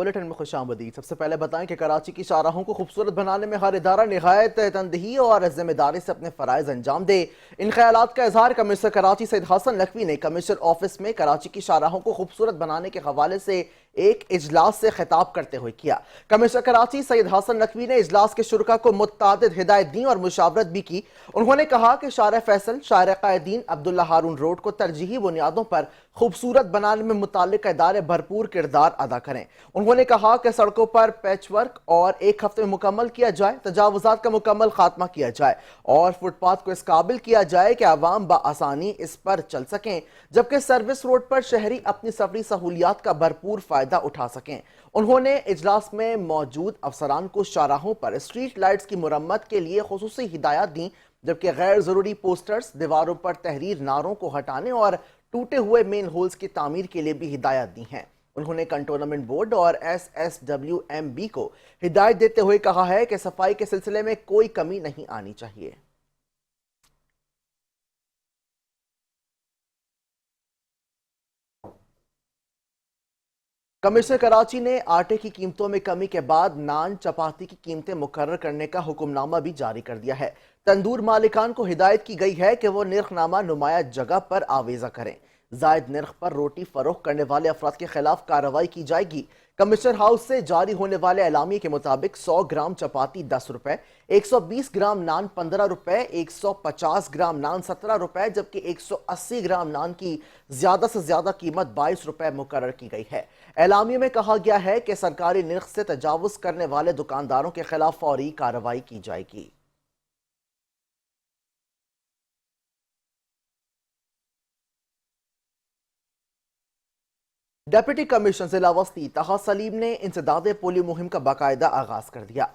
Bulletin میں خوش آمدید۔ سب سے پہلے بتائیں کہ کراچی کی شاہراہوں کو خوبصورت بنانے میں ہر ادارہ نہایت تندہی اور ذمہ داری سے اپنے فرائض انجام دے۔ ان خیالات کا اظہار کمشنر کراچی سید حسن نقوی نے کمشنر آفس میں کراچی کی شاہراہوں کو خوبصورت بنانے کے حوالے سے ایک اجلاس سے خطاب کرتے ہوئے کیا۔ کمشنر کراچی سید حسن نقوی نے اجلاس کے شرکاء کو متعدد ہدایت دیں اور مشاورت بھی کی۔ انہوں نے کہا کہ شارع فیصل، شارع قائدین، عبداللہ ہارون روڈ کو ترجیحی بنیادوں پر خوبصورت بنانے میں متعلق ادارے بھرپور کردار ادا کریں۔ انہوں نے کہا کہ سڑکوں پر پیچ ورک اور ایک ہفتے میں مکمل کیا جائے، تجاوزات کا مکمل خاتمہ کیا جائے اور فٹ پاتھ کو اس قابل کیا جائے کہ عوام بآسانی اس پر چل سکیں، جبکہ سروس روڈ پر شہری اپنی سفری سہولیات کا بھرپور فائدہ اٹھا سکیں۔ انہوں نے اجلاس میں موجود افسران کو شاہراہوں پر اسٹریٹ لائٹس کی مرمت کے لیے خصوصی ہدایات دیں، جبکہ غیر ضروری پوسٹرز، دیواروں پر تحریر نعروں کو ہٹانے اور ٹوٹے ہوئے مین ہولز کی تعمیر کے لیے بھی ہدایات دی ہیں۔ انہوں نے کنٹونمنٹ بورڈ اور SSWMB کو ہدایت دیتے ہوئے کہا ہے کہ صفائی کے سلسلے میں کوئی کمی نہیں آنی چاہیے۔ کمشنر کراچی نے آٹے کی قیمتوں میں کمی کے بعد نان چپاتی کی قیمتیں مقرر کرنے کا حکم نامہ بھی جاری کر دیا ہے۔ تندور مالکان کو ہدایت کی گئی ہے کہ وہ نرخ نامہ نمایاں جگہ پر آویزہ کریں۔ زائد نرخ پر روٹی فروخت کرنے والے افراد کے خلاف کارروائی کی جائے گی۔ کمشنر ہاؤس سے جاری ہونے والے اعلامیے کے مطابق 100 گرام چپاتی 10 روپے، 120 گرام نان 15 روپے، 150 گرام نان 17 روپے، جبکہ 180 گرام نان کی زیادہ سے زیادہ قیمت 22 روپے مقرر کی گئی ہے۔ اعلامیے میں کہا گیا ہے کہ سرکاری نرخ سے تجاوز کرنے والے دکانداروں کے خلاف فوری کارروائی کی جائے گی۔ ڈیپٹی کمشنر ضلع وسطی طہا سلیم نے انسداد پولیو مہم کا باقاعدہ آغاز کر دیا۔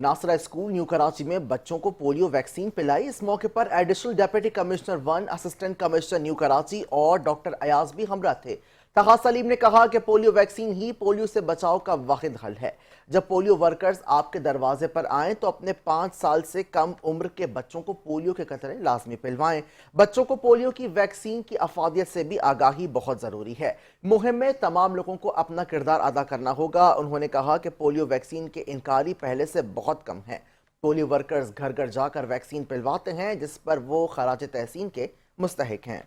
ناصرہ اسکول نیو کراچی میں بچوں کو پولیو ویکسین پلائی۔ اس موقع پر additional deputy commissioner 1، assistant commissioner New Karachi اور ڈاکٹر ایاز بھی ہمراہ تھے۔ طہا سلیم نے کہا کہ پولیو ویکسین ہی پولیو سے بچاؤ کا واحد حل ہے۔ جب پولیو ورکرز آپ کے دروازے پر آئیں تو اپنے 5 سال سے کم عمر کے بچوں کو پولیو کے قطرے لازمی پلوائیں۔ بچوں کو پولیو کی ویکسین کی افادیت سے بھی آگاہی بہت ضروری ہے۔ مہم میں تمام لوگوں کو اپنا کردار ادا کرنا ہوگا۔ انہوں نے کہا کہ پولیو ویکسین کے انکاری پہلے سے بہت کم ہیں۔ پولیو ورکرز گھر گھر جا کر ویکسین پلواتے ہیں، جس پر وہ خراج تحسین کے مستحق ہیں۔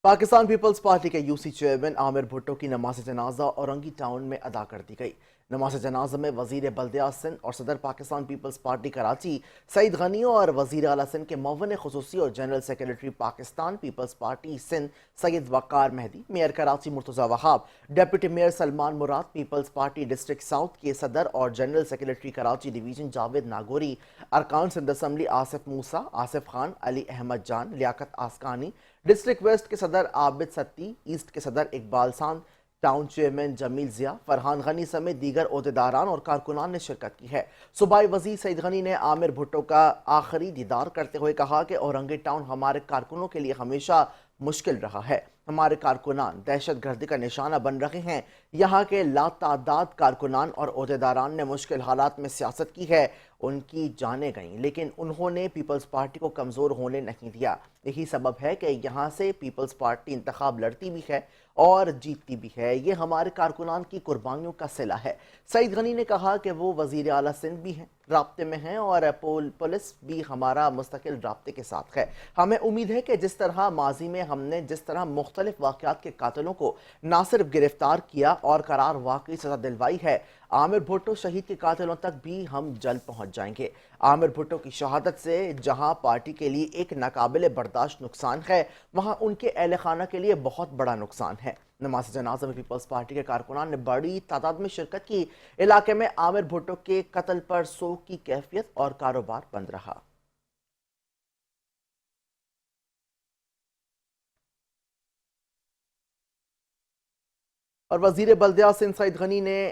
پاکستان پیپلز پارٹی کے یو سی چیئرمین عامر بھٹو کی نماز جنازہ اورنگی ٹاؤن میں ادا کر دی گئی۔ نماز جنازہ میں وزیر بلدیہ سندھ اور صدر پاکستان پیپلز پارٹی کراچی سعید غنی اور وزیر اعلیٰ سندھ کے معاون خصوصی اور general secretary Pakistan Peoples Party Sindh Syed Waqar Mehdi, mayor Karachi Murtaza Wahab, deputy mayor Salman Murad, Peoples Party district south کے صدر اور general secretary Karachi division Javed Nagori, ارکان Sindh assembly Asif Musa, Asif Khan, Ali Ahmed Jan, Liaquat Askani, district west کے صدر عابد ستی، ایسٹ کے صدر اقبال سان، ٹاؤن چیئرمین جمیل ضیاء، فرحان غنی سمیت دیگر عہدیداران اور کارکنان نے شرکت کی ہے۔ صوبائی وزیر سعید غنی نے عامر بھٹو کا آخری دیدار کرتے ہوئے کہا کہ اورنگی ٹاؤن ہمارے کارکنوں کے لیے ہمیشہ مشکل رہا ہے۔ ہمارے کارکنان دہشت گردی کا نشانہ بن رہے ہیں۔ یہاں کے لاتعداد کارکنان اور عہدیداران نے مشکل حالات میں سیاست کی ہے، ان کی جانیں گئیں، لیکن انہوں نے پیپلز پارٹی کو کمزور ہونے نہیں دیا۔ یہی سبب ہے کہ یہاں سے پیپلز پارٹی انتخاب لڑتی بھی ہے اور جیتتی بھی ہے۔ یہ ہمارے کارکنان کی قربانیوں کا صلہ ہے۔ سعید غنی نے کہا کہ وہ وزیر اعلیٰ سندھ بھی ہیں، رابطے میں ہیں اور پولیس بھی ہمارا مستقل رابطے کے ساتھ ہے۔ ہمیں امید ہے کہ جس طرح ماضی میں ہم نے جس طرح مختلف واقعات کے قاتلوں کو نہ صرف گرفتار کیا اور قرار واقعی سزا دلوائی ہے، عامر بھٹو شہید کے قاتلوں تک بھی ہم جلد پہنچ جائیں گے۔ عامر بھٹو کی شہادت سے جہاں پارٹی کے لیے ایک ناقابل برداشت نقصان ہے، وہاں ان کے اہل خانہ کے لیے بہت بڑا نقصان ہے۔ نماز جنازہ میں پیپلز پارٹی کے کارکنان نے بڑی تعداد میں شرکت کی۔ علاقے میں عامر بھٹو کے قتل پر سوگ کی کیفیت اور کاروبار بند رہا۔ اور وزیر بلدیہ سندھ سعید غنی نے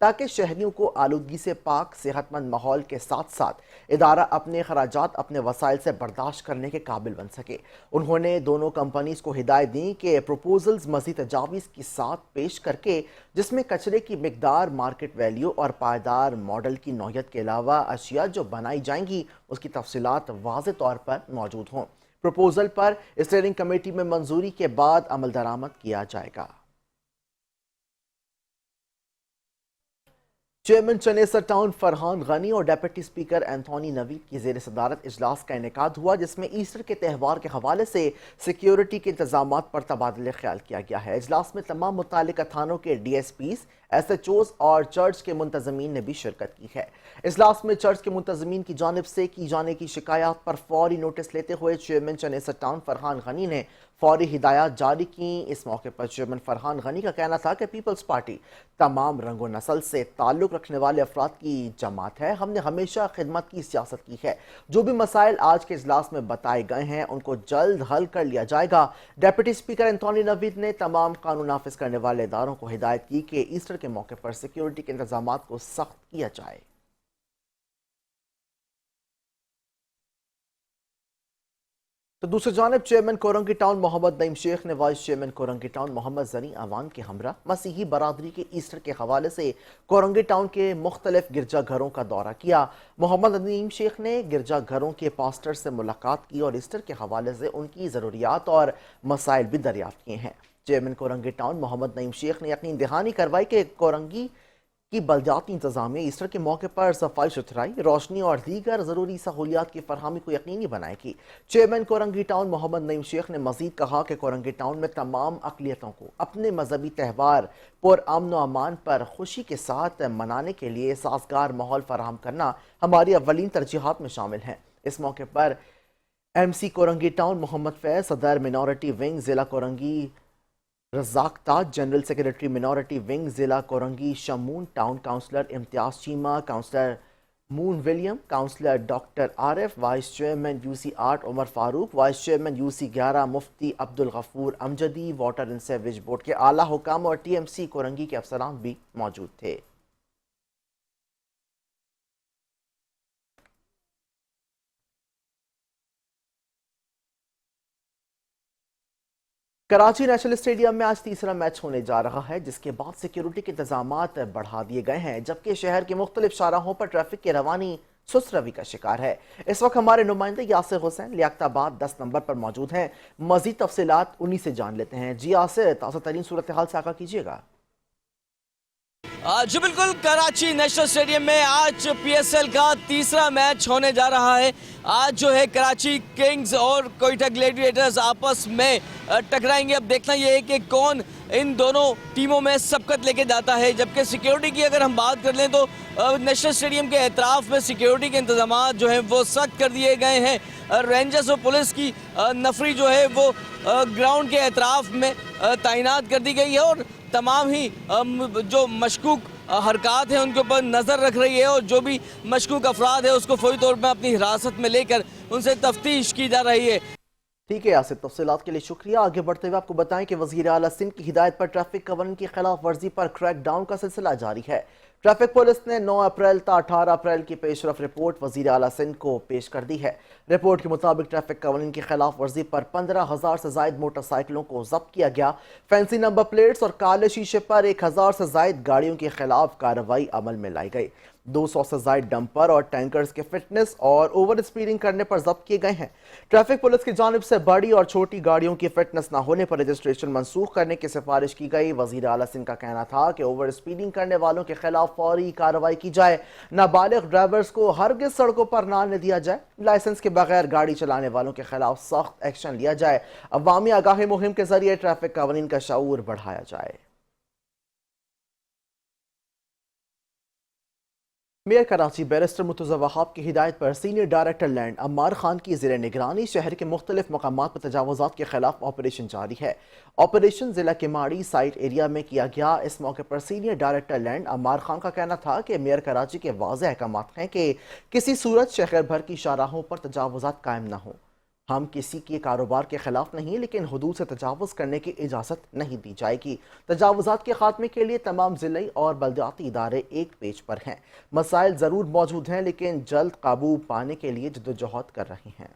تاکہ شہریوں کو آلودگی سے پاک صحت مند ماحول کے ساتھ ساتھ ادارہ اپنے اخراجات اپنے وسائل سے برداشت کرنے کے قابل بن سکے۔ انہوں نے دونوں کمپنیز کو ہدایت دی کہ پروپوزلز مزید تجاویز کے ساتھ پیش کر کے جس میں کچرے کی مقدار، مارکیٹ ویلیو اور پائیدار ماڈل کی نوعیت کے علاوہ اشیاء جو بنائی جائیں گی اس کی تفصیلات واضح طور پر موجود ہوں۔ پروپوزل پر اسٹیئرنگ کمیٹی میں منظوری کے بعد عمل درآمد کیا جائے گا۔ چیئرمین چنیسر ٹاؤن فرحان غنی اور ڈیپٹی اسپیکر اینتھونی نوید کی زیر صدارت اجلاس کا انعقاد ہوا، جس میں ایسٹر کے تہوار کے حوالے سے سیکیورٹی کے انتظامات پر تبادلہ خیال کیا گیا ہے۔ اجلاس میں تمام متعلقہ تھانوں کے D S Ps, S H Os اور چرچ کے منتظمین نے بھی شرکت کی ہے۔ اجلاس میں چرچ کے منتظمین کی جانب سے کی جانے کی شکایات پر فوری نوٹس لیتے ہوئے چیئرمین چنیسر ٹاؤن فرحان غنی نے فوری ہدایات جاری کی۔ اس موقع پر چیئرمین فرحان غنی کا کہنا تھا کہ پیپلز پارٹی تمام رنگ و نسل سے تعلق رکھنے والے افراد کی جماعت ہے۔ ہم نے ہمیشہ خدمت کی سیاست کی ہے۔ جو بھی مسائل آج کے اجلاس میں بتائے گئے ہیں ان کو جلد حل کر لیا جائے گا۔ ڈیپٹی اسپیکر اینتھونی نوید نے تمام قانون نافذ کرنے والے اداروں کو ہدایت کی کہ ایسٹر کے موقع پر سیکیورٹی کے انتظامات کو سخت کیا جائے۔ تو دوسری جانب چیئرمین کورنگی ٹاؤن محمد نعیم شیخ نے وائس چیئرمین کورنگی ٹاؤن محمد زنی اعوان کے ہمراہ مسیحی برادری کے ایسٹر کے حوالے سے کورنگی ٹاؤن کے مختلف گرجا گھروں کا دورہ کیا۔ محمد نعیم شیخ نے گرجا گھروں کے پاسٹر سے ملاقات کی اور ایسٹر کے حوالے سے ان کی ضروریات اور مسائل بھی دریافت کیے ہیں۔ چیئرمین کورنگی ٹاؤن محمد نعیم شیخ نے یقین دہانی کروائی کہ کورنگی کی بلدیاتی انتظامیہ ایسٹر کے موقع پر صفائی ستھرائی، روشنی اور دیگر ضروری سہولیات کی فراہمی کو یقینی بنائے گی۔ چیئرمین کورنگی ٹاؤن محمد نعیم شیخ نے مزید کہا کہ کورنگی ٹاؤن میں تمام اقلیتوں کو اپنے مذہبی تہوار پر امن و امان پر خوشی کے ساتھ منانے کے لیے سازگار ماحول فراہم کرنا ہماری اولین ترجیحات میں شامل ہیں۔ اس موقع پر M C Korangi town Muhammad Faiz, صدر مینورٹی ونگ ضلع Korangi Razzaq Taj, general secretary minority wing ضلع Korangi Shamoon, town councillor Imtiaz Cheema, councillor Moon William, councillor doctor Arif, vice chairman U C 8 Umar Farooq, vice chairman U C 11 Mufti Abdul Ghafoor Amjadi, water and sewage board کے اعلیٰ حکام اور ٹی ایم سی کورنگی کے افسران بھی موجود تھے۔ کراچی نیشنل اسٹیڈیم میں آج تیسرا میچ ہونے جا رہا ہے، جس کے بعد سیکیورٹی کے انتظامات بڑھا دیے گئے ہیں، جبکہ شہر کے مختلف شاہراہوں پر ٹریفک کی روانی سست روی کا شکار ہے۔ اس وقت ہمارے نمائندے یاسر حسین لیاقت آباد 10 نمبر پر موجود ہیں۔ مزید تفصیلات انہی سے جان لیتے ہیں۔ جی یاسر، تازہ ترین صورتحال سے آگاہ کیجیے گا۔ جی بالکل، کراچی نیشنل اسٹیڈیم میں آج پی ایس ایل کا تیسرا میچ ہونے جا رہا ہے۔ آج جو ہے کراچی کنگز اور کوئٹہ گلیڈیٹرز آپس میں ٹکرائیں گے۔ اب دیکھنا یہ ہے کہ کون ان دونوں ٹیموں میں سبقت لے کے جاتا ہے۔ جبکہ سیکیورٹی کی اگر ہم بات کر لیں تو نیشنل اسٹیڈیم کے اطراف میں سیکیورٹی کے انتظامات جو ہیں وہ سخت کر دیے گئے ہیں۔ رینجرز اور پولیس کی نفری جو ہے وہ گراؤنڈ کے اطراف میں تعینات کر دی گئی ہے اور تمام ہی جو مشکوک حرکات ہیں ان کے اوپر نظر رکھ رہی ہے، اور جو بھی مشکوک افراد ہیں اس کو فوری طور پر اپنی حراست میں لے کر ان سے تفتیش کی جا رہی ہے۔ ٹھیک ہے یاسر، تفصیلات کے لیے شکریہ۔ آگے بڑھتے ہوئے آپ کو بتائیں کہ وزیر اعلیٰ سندھ کی ہدایت پر ٹریفک قوانین کی خلاف ورزی پر کریک ڈاؤن کا سلسلہ جاری ہے۔ ٹریفک پولیس نے 9 اپریل تا 18 اپریل کی پیش رفت رپورٹ وزیر اعلیٰ سندھ کو پیش کر دی ہے۔ رپورٹ کے مطابق ٹریفک قوانین کی خلاف ورزی پر 15,000 سے زائد موٹر سائیکلوں کو ضبط کیا گیا۔ فینسی نمبر پلیٹس اور کالے شیشے پر 1,000 سے زائد گاڑیوں کے خلاف کارروائی عمل میں لائی گئی۔ 200 سے زائد ڈمپر اور ٹینکرز کے فٹنس اور اوور اسپیڈنگ کرنے پر ضبط کیے گئے ہیں۔ ٹریفک پولیس کی جانب سے بڑی اور چھوٹی گاڑیوں کی فٹنس نہ ہونے پر رجسٹریشن منسوخ کرنے کی سفارش کی گئی۔ وزیر اعلیٰ سندھ کا کہنا تھا کہ اوور اسپیڈنگ کرنے والوں کے خلاف فوری کارروائی کی جائے۔ نابالغ ڈرائیورز کو ہرگز سڑکوں پر نہ آنے دیا جائے۔ لائسنس کے بغیر گاڑی چلانے والوں کے خلاف سخت ایکشن لیا جائے۔ عوامی آگاہی مہم کے ذریعے ٹریفک قوانین کا شعور بڑھایا جائے۔ میئر کراچی بیرسٹر مرتضی وہاب کی ہدایت پر senior director land Ammar Khan کی زیر نگرانی شہر کے مختلف مقامات پر تجاوزات کے خلاف آپریشن جاری ہے۔ آپریشن ضلع کے ماڑی سائٹ ایریا میں کیا گیا۔ اس موقع پر senior director land Ammar Khan کا کہنا تھا کہ میئر کراچی کے واضح احکامات ہیں کہ کسی صورت شہر بھر کی شاہراہوں پر تجاوزات قائم نہ ہوں۔ ہم کسی کے کاروبار کے خلاف نہیں، لیکن حدود سے تجاوز کرنے کی اجازت نہیں دی جائے گی۔ تجاوزات کے خاتمے کے لیے تمام ضلعی اور بلدیاتی ادارے ایک پیج پر ہیں۔ مسائل ضرور موجود ہیں، لیکن جلد قابو پانے کے لیے جدوجہد کر رہے ہیں۔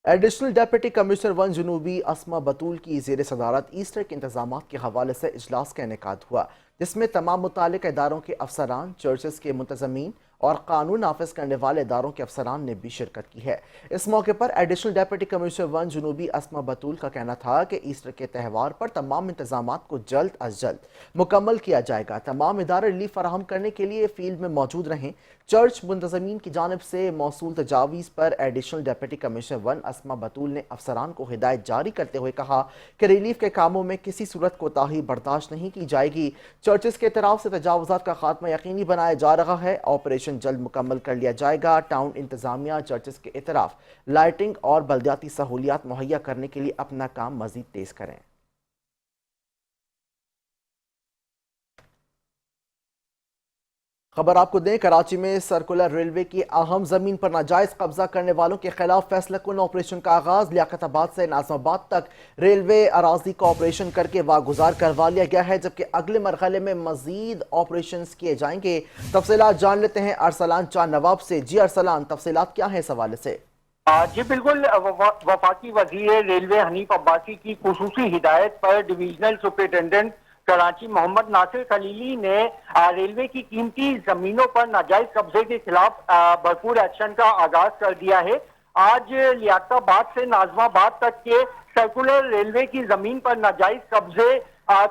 ایڈیشنل ڈیپٹی کمشنر 1 جنوبی اسما بطول کی زیر صدارت ایسٹر کے انتظامات کے حوالے سے اجلاس کا انعقاد ہوا، جس میں تمام متعلقہ اداروں کے افسران، چرچز کے منتظمین اور قانون نافذ کرنے والے اداروں کے افسران نے بھی شرکت کی ہے۔ اس موقع پر ایڈیشنل ڈیپٹی کمشنر 1 جنوبی اسما بطول کا کہنا تھا کہ ایسٹر کے تہوار پر تمام انتظامات کو جلد از جلد مکمل کیا جائے گا۔ تمام ادارے ریلیف فراہم کرنے کے لیے فیلڈ میں موجود رہیں۔ چرچ منتظمین کی جانب سے موصول تجاویز پر ایڈیشنل ڈیپٹی کمشنر 1 اسما بطول نے افسران کو ہدایت جاری کرتے ہوئے کہا کہ ریلیف کے کاموں میں کسی صورت کوتاہی برداشت نہیں کی جائے گی۔ چرچز کے طرف سے تجاوزات کا خاتمہ یقینی بنایا جا رہا ہے۔ آپریشن جلد مکمل کر لیا جائے گا۔ ٹاؤن انتظامیہ چرچز کے اطراف لائٹنگ اور بلدیاتی سہولیات مہیا کرنے کے لیے اپنا کام مزید تیز کریں۔ خبر آپ کو دیں، کراچی میں سرکولر ریلوے کی اہم زمین پر ناجائز قبضہ کرنے والوں کے خلاف فیصلہ کن آپریشن کا آغاز۔ لیاقت آباد سے ناظم آباد تک ریلوے اراضی کا آپریشن کر کے واگزار کروا لیا گیا ہے، جبکہ اگلے مرحلے میں مزید آپریشنز کیے جائیں گے۔ تفصیلات جان لیتے ہیں ارسلان چاند نواب سے۔ جی ارسلان، تفصیلات کیا ہیں اس حوالے سے؟ جی بالکل، وفاقی وزیر ریلوے حنیف عباسی کی خصوصی ہدایت پر ڈویژنل سپرنٹینڈنٹ کراچی محمد ناصر خلیلی نے ریلوے کی قیمتی زمینوں پر ناجائز قبضے کے خلاف بھرپور ایکشن کا آغاز کر دیا ہے۔ آج لیاقت آباد سے ناظم آباد تک کے سرکولر ریلوے کی زمین پر ناجائز قبضے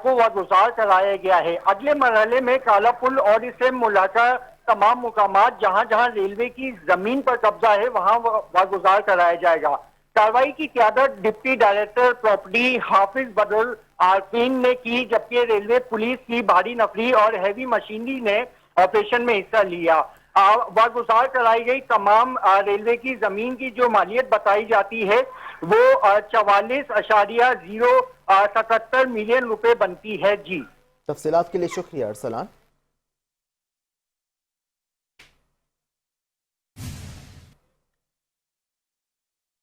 کو واگزار کرایا گیا ہے۔ اگلے مرحلے میں کالا پل اور اس سے ملاقہ تمام مقامات جہاں جہاں ریلوے کی زمین پر قبضہ ہے وہاں واگزار کرایا جائے گا۔ کارروائی کی قیادت ڈپٹی ڈائریکٹر پراپرٹی حافظ بدر عارفین نے کی، جبکہ ریلوے پولیس کی بھاری نفری اور ہیوی مشینری نے آپریشن میں حصہ لیا۔ واگزار کرائی گئی تمام ریلوے کی زمین کی جو مالیت بتائی جاتی ہے وہ 44.077 ملین روپے بنتی ہے۔ جی تفصیلات کے لیے شکریہ ارسلان۔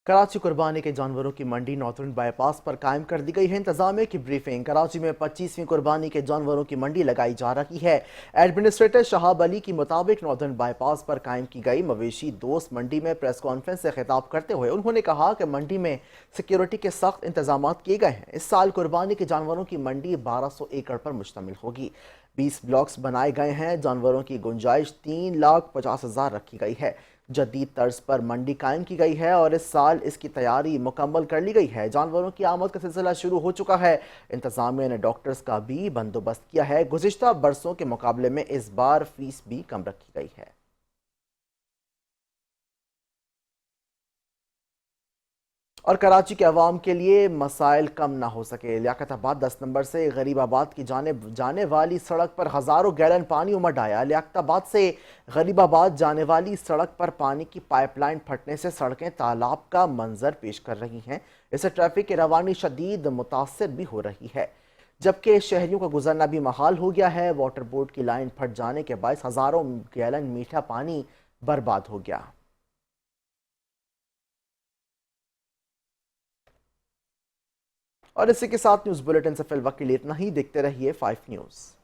کراچی قربانی کے جانوروں کی منڈی نارتھرن بائی پاس پر قائم کر دی گئی ہے۔ انتظامیہ کی بریفنگ۔ کراچی میں 25ویں قربانی کے جانوروں کی منڈی لگائی جا رہی ہے۔ ایڈمنسٹریٹر شہاب علی کی مطابق نارتھرن بائی پاس پر قائم کی گئی مویشی دوست منڈی میں پریس کانفرنس سے خطاب کرتے ہوئے انہوں نے کہا کہ منڈی میں سیکیورٹی کے سخت انتظامات کیے گئے ہیں۔ اس سال قربانی کے جانوروں کی منڈی 1200 ایکڑ پر مشتمل ہوگی۔ 20 بلاکس بنائے گئے ہیں۔ جانوروں کی گنجائش 3,50,000 رکھی گئی ہے۔ جدید طرز پر منڈی قائم کی گئی ہے اور اس سال اس کی تیاری مکمل کر لی گئی ہے۔ جانوروں کی آمد کا سلسلہ شروع ہو چکا ہے۔ انتظامیہ نے ڈاکٹرز کا بھی بندوبست کیا ہے۔ گزشتہ برسوں کے مقابلے میں اس بار فیس بھی کم رکھی گئی ہے۔ اور کراچی کے عوام کے لیے مسائل کم نہ ہو سکے۔ لیاقت آباد 10 نمبر سے غریب آباد کی جانب جانے والی سڑک پر ہزاروں گیلن پانی امڈ آیا۔ لیاقت آباد سے غریب آباد جانے والی سڑک پر پانی کی پائپ لائن پھٹنے سے سڑکیں تالاب کا منظر پیش کر رہی ہیں۔ اس سے ٹریفک کی روانی شدید متاثر بھی ہو رہی ہے، جبکہ شہریوں کا گزرنا بھی محال ہو گیا ہے۔ واٹر بورڈ کی لائن پھٹ جانے کے باعث ہزاروں گیلن میٹھا پانی برباد ہو گیا۔ اور اسی کے ساتھ نیوز بلیٹن سے فی الوقت کے لیے اتنا ہی۔ دیکھتے رہیے 5 نیوز۔